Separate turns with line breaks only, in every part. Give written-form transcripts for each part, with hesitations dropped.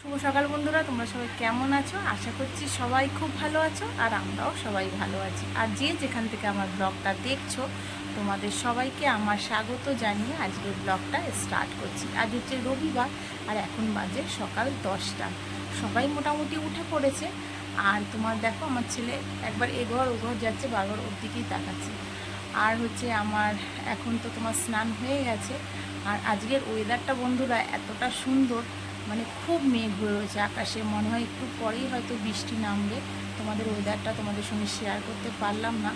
শুভ সকাল বন্ধুরা, তোমরা সবাই কেমন আছো? আশা করছি সবাই খুব ভালো আছো, আর আমরাও সবাই ভালো আছি। আর যে যেখান থেকে আমার ব্লগটা দেখছো, তোমাদের সবাইকে আমার স্বাগত জানিয়ে আজকের ব্লগটা স্টার্ট করছি। আজ হচ্ছে রবিবার, আর এখন বাজে সকাল 10টা। সবাই মোটামুটি উঠে পড়েছে। আর তোমার দেখো, আমার ছেলে একবার এঘর ওঘর যাচ্ছে, বারবার ওর দিকেই তাকাচ্ছে। আর হচ্ছে আমার এখন তো তোমার স্নান হয়ে গেছে। আর আজকের ওয়েদারটা বন্ধুরা এতটা সুন্দর, মানে খুব মেঘ হয়ে রয়েছে আকাশে, মনে হয় একটু পরেই হয়তো বৃষ্টি নামবে। তোমাদের ওয়েদারটা তোমাদের সঙ্গে শেয়ার করতে পারলাম না।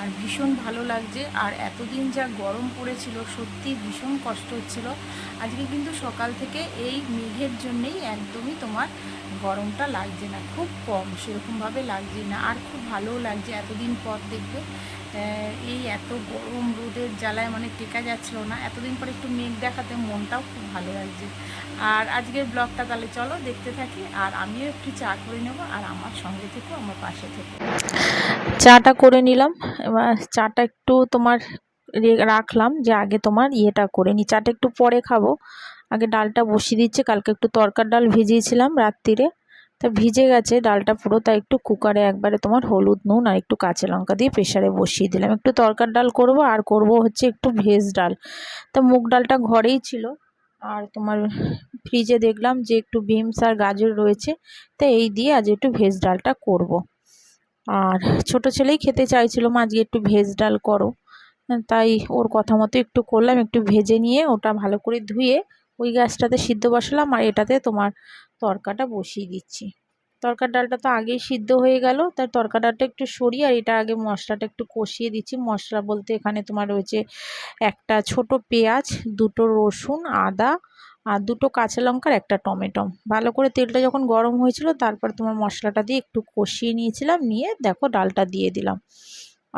আর ভীষণ ভালো লাগছে। আর এতদিন যা গরম পড়েছিল, সত্যি ভীষণ কষ্ট হচ্ছিল। আজকে কিন্তু সকাল থেকে এই মেঘের জন্যেই একদমই তোমার গরমটা লাগছে না, খুব কম, সেরকমভাবে লাগছে না। আর খুব ভালোও লাগছে, এতদিন পর দেখবে এই এত গরম রোদের জ্বালায় মানে টেকা যাচ্ছিল না। এতদিন পর একটু মেঘ দেখাতে মনটাও খুব ভালো লাগছে। আর আজকের ব্লগটা তাহলে চলো দেখতে থাকি। আর আমিও একটু চা করে নেব, আর আমার সঙ্গে থেকো, আমার পাশে থেকো। চাটা করে নিলাম। এবার চাটা একটু তোমার রাখলাম, যে আগে তোমার ইয়েটা করে নিই, চাটা একটু পরে খাবো। আগে ডালটা বসিয়ে দিচ্ছে, কালকে একটু তরকার ডাল ভিজিয়েছিলাম রাত্রিরে, তা ভিজে গেছে ডালটা পুরো, তাই একটু কুকারে একবারে তোমার হলুদ নুন আর একটু কাঁচা লঙ্কা দিয়ে প্রেসারে বসিয়ে দিলাম। একটু তরকার ডাল করব, আর করব হচ্ছে একটু ভেজ ডাল। তা মুগ ডালটা ঘরেই ছিল, আর তোমার ফ্রিজে দেখলাম যে একটু বিনস আর গাজর রয়েছে, তো এই দিয়ে আজ একটু ভেজ ডালটা করব। আর ছোট ছেলেই খেতে চাইছিল, মা আজকে একটু ভেজ ডাল করো, তাই ওর কথা মতো একটু করলাম। একটু ভেজে নিয়ে ওটা ভালো করে ধুয়ে ওই গ্যাসটাতে সিদ্ধ বসালাম, আর এটাতে তোমার তরকাটা বসিয়ে দিচ্ছি। তরকার ডালটা তো আগেই সিদ্ধ হয়ে গেল, তাই তরকার ডালটা একটু সরিয়ে আর এটা আগে মশলাটা একটু কষিয়ে দিচ্ছি। মশলা বলতে এখানে তোমার রয়েছে একটা ছোট পেঁয়াজ, দুটো রসুন, আদা, আর দুটো কাঁচা লঙ্কার একটা টমেটো। ভালো করে তেলটা যখন গরম হয়েছিল, তারপর তোমার মশলাটা দিয়ে একটু কষিয়ে নিয়েছিলাম, নিয়ে দেখো ডালটা দিয়ে দিলাম।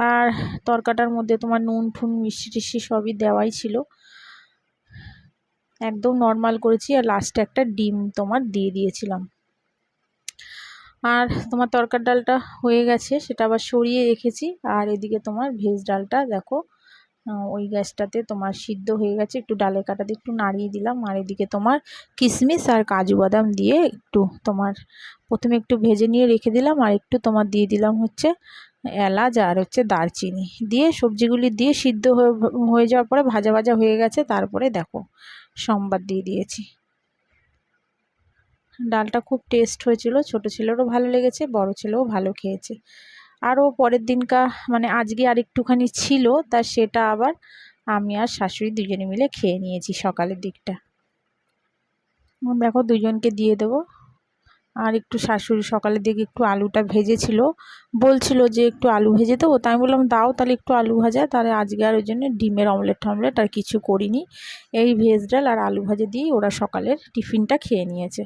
আর তরকাটার মধ্যে তোমার নুন ঠুন মিষ্টি টিষ্টি সবই দেওয়াই ছিল, একদম নর্মাল করেছি। আর লাস্টে একটা ডিম তোমার দিয়ে দিয়েছিলাম। আর তোমার তরকার ডালটা হয়ে গেছে, সেটা আবার সরিয়ে রেখেছি। আর এদিকে তোমার ভেজ ডালটা দেখো ওই গ্যাসটাতে তোমার সিদ্ধ হয়ে গেছে, একটু ডালের কাটা দিয়ে একটু নাড়িয়ে দিলাম। আর এদিকে তোমার কিশমিশ আর কাজু বাদাম দিয়ে একটু তোমার প্রথমে একটু ভেজে নিয়ে রেখে দিলাম, আর একটু তোমার দিয়ে দিলাম হচ্ছে এলাচ আর হচ্ছে দারচিনি দিয়ে, সবজিগুলি দিয়ে সিদ্ধ হয়ে যাওয়ার পরে ভাজা ভাজা হয়ে গেছে, তারপরে দেখো সম্বার দিয়ে দিয়েছি। ডালটা খুব টেস্ট হয়েছিল, ছোট ছেলেরও ভালো লেগেছে, বড় ছেলেও ভালো খেয়েছে। আরও পরের দিনকা মানে আজকে আর একটুখানি ছিল, তা সেটা আবার আমি আর শাশুড়ি দুজনে মিলে খেয়ে নিয়েছি সকালের দিকটা। দেখো দুজনকে দিয়ে দেবো। আর একটু শাশুড়ি সকালের দিকে একটু আলুটা ভেজেছিল, বলছিল যে একটু আলু ভেজে দেবো, তাই আমি বললাম দাও তাহলে একটু আলু ভাজা। তাহলে আজকে আর ওই জন্য ডিমের অমলেট টমলেট আর কিছু করিনি, এই ভেজ ডাল আর আলু ভাজা দিয়েই ওরা সকালের টিফিনটা খেয়ে নিয়েছে।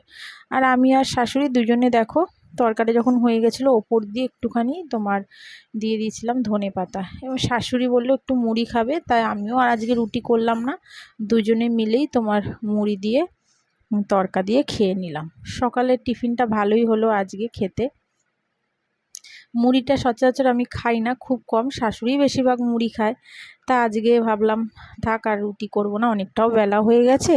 আর আমি আর শাশুড়ি দুজনে দেখো তরকারি যখন হয়ে গেছিলো, ওপর দিয়ে একটুখানি তোমার দিয়ে দিয়েছিলাম ধনে পাতা। এবং শাশুড়ি বললো একটু মুড়ি খাবে, তাই আমিও আর আজকে রুটি করলাম না, দুজনে মিলেই তোমার মুড়ি দিয়ে তরকা দিয়ে খেয়ে নিলাম। সকালের টিফিনটা ভালোই হলো আজকে খেতে। মুড়িটা সচরাচর আমি খাই না, খুব কম, শাশুড়ি বেশিরভাগ মুড়ি খায়। তা আজকে ভাবলাম থাক, আর রুটি করব না, অনেকটাও বেলা হয়ে গেছে,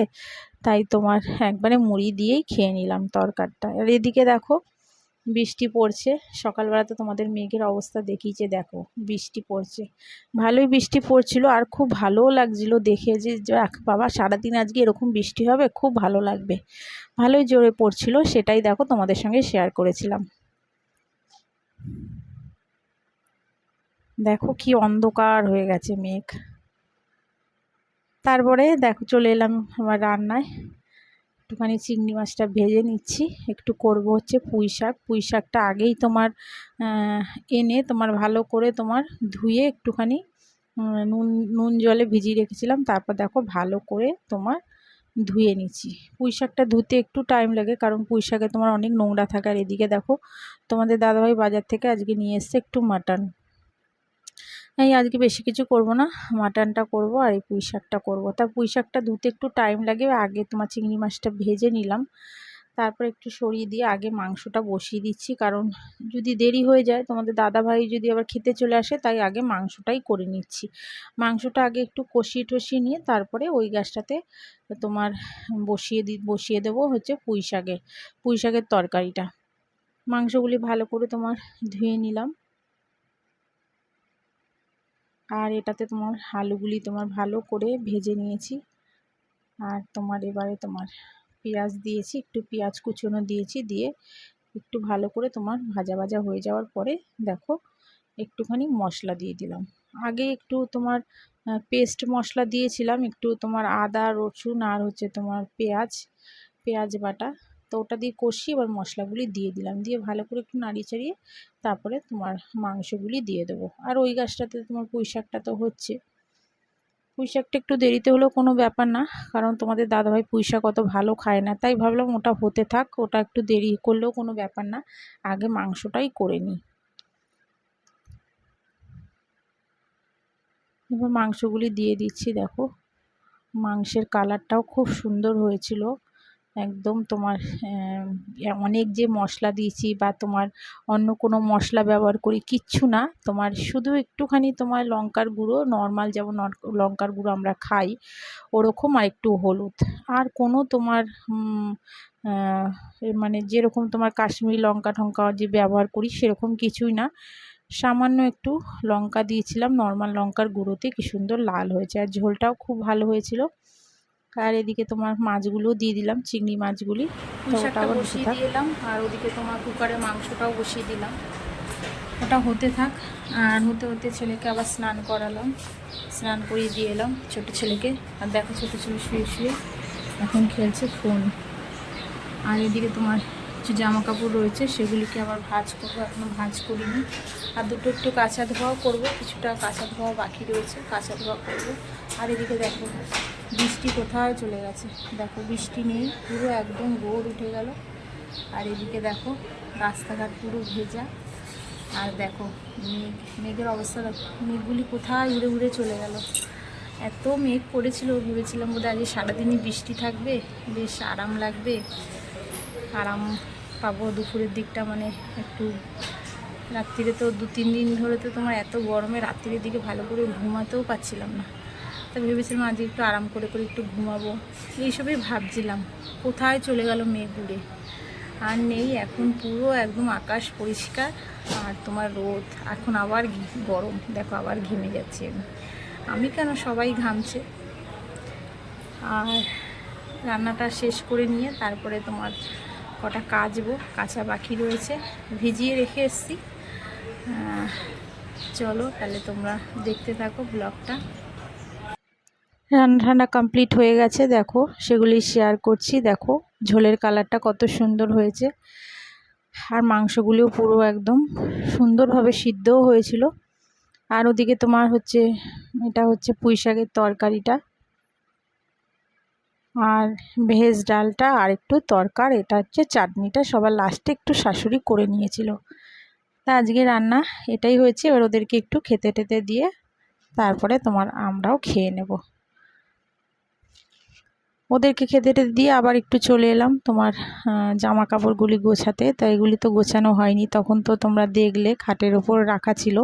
তাই তোমার একবারে মুড়ি দিয়েই খেয়ে নিলাম তরকারটা। আর এদিকে দেখো বৃষ্টি পড়ছে, সকালবেলাতে তোমাদের মেঘের অবস্থা দেখিয়েছে, দেখো বৃষ্টি পড়ছে, ভালোই বৃষ্টি পড়ছিল। আর খুব ভালোও লাগছিল দেখে, যে যাক বাবা সারাদিন আজকে এরকম বৃষ্টি হবে, খুব ভালো লাগবে, ভালোই জোরে পড়ছিল, সেটাই দেখো তোমাদের সঙ্গে শেয়ার করেছিলাম। দেখো কি অন্ধকার হয়ে গেছে মেঘ। তারপরে দেখো চলে এলাম আমার রান্নায়। একটুখানি চিংড়ি মাছটা ভেজে নিচ্ছি, একটু করব হচ্ছে পুঁই শাক। পুঁই শাকটা আগেই তোমার এনে তোমার ভালো করে তোমার ধুয়ে একটুখানি নুন নুন জলে ভিজিয়ে রেখেছিলাম, তারপর দেখো ভালো করে তোমার ধুয়ে নিচ্ছি। পুঁই শাকটা ধুতে একটু টাইম লাগে, কারণ পুঁই শাকে তোমার অনেক নোংরা থাকে। আর এদিকে দেখো তোমাদের দাদাভাই বাজার থেকে আজকে নিয়ে এসছে একটু মাটন। এই আজকে বেশি কিছু করব না, মাটনটা করব আর এই পুঁই শাকটা করবো। তা পুঁই শাকটা ধুতে একটু টাইম লাগে, আগে তোমার চিংড়ি মাছটা ভেজে নিলাম, তারপর একটু সরিয়ে দিয়ে আগে মাংসটা বসিয়ে দিচ্ছি, কারণ যদি দেরি হয়ে যায় তোমাদের দাদাভাই যদি আবার খেতে চলে আসে, তাই আগে মাংসটাই করে নিচ্ছি। মাংসটা আগে একটু কষিয়ে টষিয়ে নিয়ে তারপরে ওই গ্যাসটাতে তোমার বসিয়ে দেবো হচ্ছে পুঁই শাকের তরকারিটা। মাংসগুলি ভালো করে তোমার ধুয়ে নিলাম, আর এটাতে তোমার আলুগুলি তোমার ভালো করে ভেজে নিয়েছি। আর তোমার এবারে তোমার পেঁয়াজ দিয়েছি, একটু পেঁয়াজ কুচনো দিয়েছি, দিয়ে একটু ভালো করে তোমার ভাজা ভাজা হয়ে যাওয়ার পরে দেখো একটুখানি মশলা দিয়ে দিলাম। আগে একটু তোমার পেস্ট মশলা দিয়েছিলাম, একটু তোমার আদা রসুন আর হচ্ছে তোমার পেঁয়াজ বাটা, তো ওটা দিয়ে কষিয়ে এবার মশলাগুলি দিয়ে দিলাম, দিয়ে ভালো করে একটু নাড়িয়ে চাড়িয়ে তারপরে তোমার মাংসগুলি দিয়ে দেবো। আর ওই গাছটাতে তোমার পুঁই শাকটা তো হচ্ছে, পুঁই শাকটা একটু দেরিতে হলেও কোনো ব্যাপার না, কারণ তোমাদের দাদাভাই পুঁই শাক অত ভালো খায় না, তাই ভাবলাম ওটা হতে থাক, ওটা একটু দেরি করলেও কোনো ব্যাপার না, আগে মাংসটাই করে নিই। এবার মাংসগুলি দিয়ে দিচ্ছি। দেখো মাংসের কালারটাও খুব সুন্দর হয়েছিল, একদম তোমার অনেক যে মশলা দিয়েছি বা তোমার অন্য কোনো মশলা ব্যবহার করি কিচ্ছু না, তোমার শুধু একটুখানি তোমার লঙ্কার গুঁড়ো, নর্মাল যেমন লঙ্কার গুঁড়ো আমরা খাই ওরকম, আর একটু হলুদ, আর কোনো তোমার মানে যেরকম তোমার কাশ্মীরি লঙ্কা টঙ্কা যে ব্যবহার করি সেরকম কিছুই না, সামান্য একটু লঙ্কা দিয়েছিলাম, নর্মাল লঙ্কার গুঁড়োতে কি সুন্দর লাল হয়েছে, আর ঝোলটাও খুব ভালো হয়েছিল। আর এদিকে তোমার মাছগুলো দিয়ে দিলাম, চিংড়ি মাছগুলি, ওটা বসিয়ে দিয়ে এলাম, আর ওদিকে তোমার কুকারে মাংসটাও বসিয়ে দিলাম, ওটা হতে থাক। আর হতে হতে ছেলেকে আবার স্নান করালাম, স্নান করিয়ে দিয়ে এলাম ছোটো ছেলেকে। আর দেখো ছোটো ছেলে শুয়ে শুয়ে এখন খেলছে ফোন। আর এদিকে তোমার কিছু জামা কাপড় রয়েছে, সেগুলিকে আবার ভাঁজ করবো, এখনও ভাঁজ করিনি। আর দুটো একটু কাঁচা ধোয়াও করবো, কিছুটা কাঁচা ধোয়া বাকি রয়েছে, কাঁচা ধোয়া করবো। আর এদিকে দেখো বৃষ্টি কোথায় চলে গেছে, দেখো বৃষ্টি নেই, পুরো একদম রোদ উঠে গেল। আর এদিকে দেখো রাস্তাঘাট পুরো ভেজা, আর দেখো মেঘের অবস্থা দেখো, মেঘগুলি কোথায় উড়ে উড়ে চলে গেল। এত মেঘ পড়েছিল, ভেবেছিলাম বোধহয় আজকে সারাদিনই বৃষ্টি থাকবে, বেশ আরাম লাগবে, আরাম পাবো দুপুরের দিকটা, মানে একটু রাত্রিরে তো 2-3 দিন ধরে তো তোমার এত গরমে রাত্রির দিকে ভালো করে ঘুমাতেও পাচ্ছিলাম না, তা ভেবেছিলাম আজকে একটু আরাম করে করে একটু ঘুমাবো, এইসবই ভাবছিলাম। কোথায় চলে গেল মেঘ উড়ে, আর নেই, এখন পুরো একদম আকাশ পরিষ্কার, আর তোমার রোদ, এখন আবার গরম, দেখো আবার ঘেমে যাচ্ছি আমি কেন, সবাই ঘামছে। আর রান্নাটা শেষ করে নিয়ে তারপরে তোমার কটা কাচবো, কাঁচা বাকি রয়েছে, ভিজিয়ে রেখে এসছি। চলো তাহলে তোমরা দেখতে থাকো ব্লগটা। রান্না ঠান্না কমপ্লিট হয়ে গেছে, দেখো সেগুলি শেয়ার করছি। দেখো ঝোলের কালারটা কত সুন্দর হয়েছে, আর মাংসগুলিও পুরো একদম সুন্দরভাবে সিদ্ধও হয়েছিল। আর ওদিকে তোমার হচ্ছে এটা হচ্ছে পুঁই শাকের তরকারিটা, আর ভেজ ডালটা, আর একটু তরকার, এটা হচ্ছে চাটনিটা সবার লাস্টে একটু শাশুড়ি করে নিয়েছিল। তা আজকে রান্না এটাই হয়েছে, এবার ওদেরকে একটু খেতে টেতে দিয়ে তারপরে তোমার আমরাও খেয়ে নেব। ওদেরকে খেতে টেতে দিয়ে আবার একটু চলে এলাম তোমার জামা কাপড়গুলি গোছাতে, তাই এগুলি তো গোছানো হয়নি, তখন তো তোমরা দেখলে খাটের ওপর রাখা ছিল।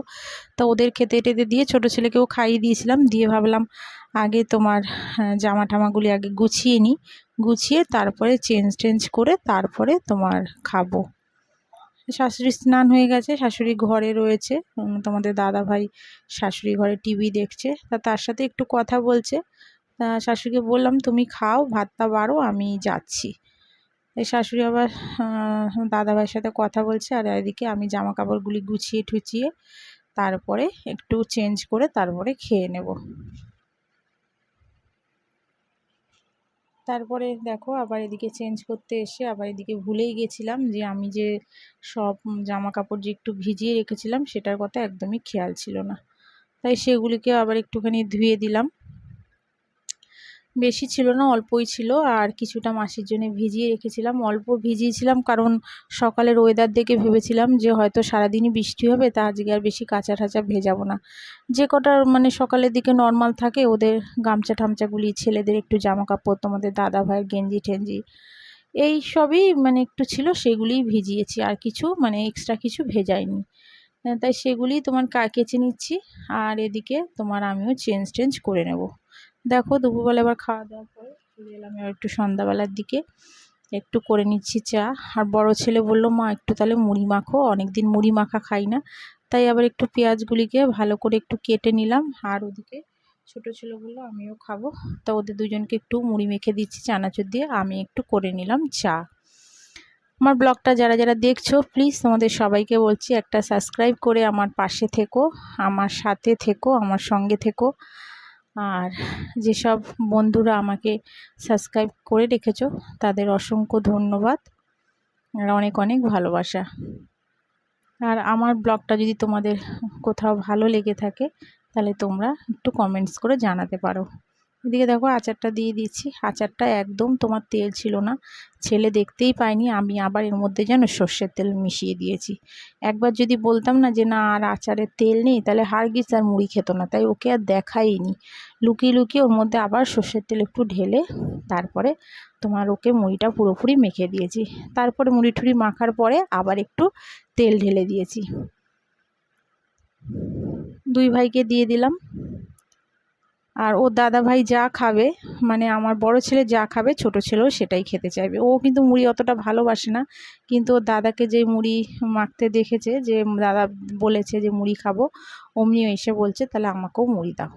তো ওদের খেতে টেতে দিয়ে ছোটো ছেলেকেও খাইয়ে দিয়েছিলাম, দিয়ে ভাবলাম আগে তোমার জামা টামাগুলি আগে গুছিয়ে নিই, গুছিয়ে তারপরে চেঞ্জ করে তারপরে তোমার খাবো। শাশুড়ি স্নান হয়ে গেছে, শাশুড়ি ঘরে রয়েছে, তোমাদের দাদা ভাই শাশুড়ি ঘরে টিভি দেখছে, তার সাথে একটু কথা বলছে। তা শাশুড়িকে বললাম তুমি খাও, ভাতটা বাড়ো, আমি যাচ্ছি। এই শাশুড়ি আবার দাদাভাইয়ের সাথে কথা বলছে, আর এদিকে আমি জামা কাপড়গুলি গুছিয়ে টুচিয়ে তারপরে একটু চেঞ্জ করে তারপরে খেয়ে নেব। তারপরে দেখো আবার এদিকে চেঞ্জ করতে এসে আবার এদিকে ভুলেই গেছিলাম যে আমি যে সব জামা কাপড় যে একটু ভিজিয়ে রেখেছিলাম সেটার কথা একদমই খেয়াল ছিল না, তাই সেগুলিকে আবার একটুখানি ধুয়ে দিলাম। বেশি ছিল না, অল্পই ছিল, আর কিছুটা মাসির জন্য ভিজিয়ে রেখেছিলাম, অল্প ভিজিয়েছিলাম, কারণ সকালের ওয়েদার দেখে ভেবেছিলাম যে হয়তো সারাদিনই বৃষ্টি হবে, তা আজকে আর বেশি কাঁচা ঠাচা ভেজাবো না। যে কটা মানে সকালের দিকে নর্মাল থাকে ওদের গামছা ঠামচাগুলি, ছেলেদের একটু জামা কাপড়, তোমাদের দাদা ভাইয়ের গেঞ্জি টেঞ্জি, এই সবই মানে একটু ছিল, সেগুলিই ভিজিয়েছি, আর কিছু মানে এক্সট্রা কিছু ভেজাইনি। তাই সেগুলি তোমার কেচে নিচ্ছি। আর এদিকে তোমার আমিও চেঞ্জ করে নেব। দেখো দুপুরবেলা এবার খাওয়া দাওয়ার পরে চলে এলাম এবার একটু সন্ধ্যাবেলার দিকে, একটু করে নিচ্ছি চা। আর বড় ছেলে বলল, মা একটু তাহলে মুড়ি মাখো, অনেকদিন মুড়ি মাখা খাই না। তাই আবার একটু পেঁয়াজগুলিকে ভালো করে একটু কেটে নিলাম। আর ওদিকে ছোটো ছেলে বললো আমিও খাবো, তা ওদের দুজনকে একটু মুড়ি মেখে দিচ্ছি চানাচুর দিয়ে, আমি একটু করে নিলাম চা। আমার ব্লগটা যারা যারা দেখছো প্লিজ তোমাদের সবাইকে বলছি একটা সাবস্ক্রাইব করে আমার পাশে থেকো, আমার সাথে থেকো, আমার সঙ্গে থেকো। আর যেসব বন্ধুরা আমাকে সাবস্ক্রাইব করে রেখেছো তাদের অসংখ্য ধন্যবাদ আর অনেক অনেক ভালোবাসা। আর আমার ব্লগটা যদি তোমাদের কোথাও ভালো লেগে থাকে তাহলে তোমরা একটু কমেন্টস করে জানাতে পারো। এদিকে দেখো আচারটা দিয়ে দিচ্ছি। আচারটা একদম তোমার তেল ছিল না, ছেলে দেখতেই পায়নি, আমি আবার এর মধ্যে যেন সর্ষের তেল মিশিয়ে দিয়েছি। একবার যদি বলতাম না যে না আর আচারের তেল নেই, তাহলে হারগিজ আর মুড়ি খেত না, তাই ওকে আর দেখাইনি। লুকিয়ে লুকিয়ে ওর মধ্যে আবার সর্ষের তেল একটু ঢেলে তারপরে তোমার ওকে মুড়িটা পুরোপুরি মেখে দিয়েছি। তারপরে মুড়ি টুড়ি মাখার পরে আবার একটু তেল ঢেলে দিয়েছি। দুই ভাইকে দিয়ে দিলাম। আর ও দাদা ভাই যা খাবে, মানে আমার বড় ছেলে যা খাবে ছোট ছেলেও সেটাই খেতে চাইবে। ও কিন্তু মুড়ি অতটা ভালোবাসে না, কিন্তু ওর দাদাকে যে মুড়ি মাখতে দেখেছে, যে দাদা বলেছে যে মুড়ি খাবো, অমনিও এসে বলছে তাহলে আমাকেও মুড়ি দাও।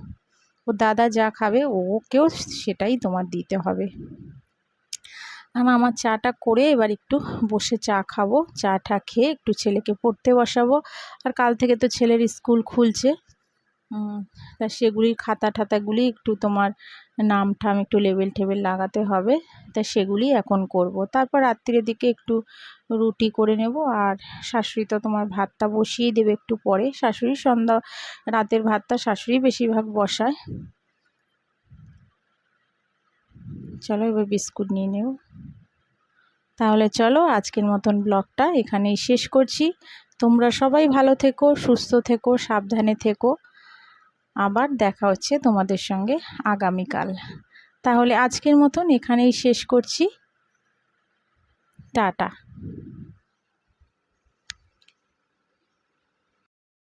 ওর দাদা যা খাবে ওকেও সেটাই তোমার দিতে হবে। আমার চাটা করে এবার একটু বসে চা খাবো। চাটা খেয়ে একটু ছেলেকে পড়তে বসাবো। আর কাল থেকে তো ছেলের স্কুল খুলছে, তা সেগুলির খাতা ঠাতাগুলি একটু তোমার নাম ঠাম একটু লেবেল টেবেল লাগাতে হবে, তা সেগুলি এখন করব। তারপর রাত্রির দিকে একটু রুটি করে নেব। আর শাশুড়ি তো তোমার ভাতটা বসিয়ে দেবে একটু পরে। শাশুড়ি সন্ধ্যা রাতের ভাতটা শাশুড়ি বেশিরভাগ বসায়। চলো এবার বিস্কুট নিয়ে নেব। তাহলে চলো আজকের মতন ব্লগটা এখানেই শেষ করছি। তোমরা সবাই ভালো থেকো, সুস্থ থেকো, সাবধানে থেকো। আবার দেখা হচ্ছে তোমাদের সঙ্গে আগামীকাল। তাহলে আজকের মতন এখানেই শেষ করছি। টাটা।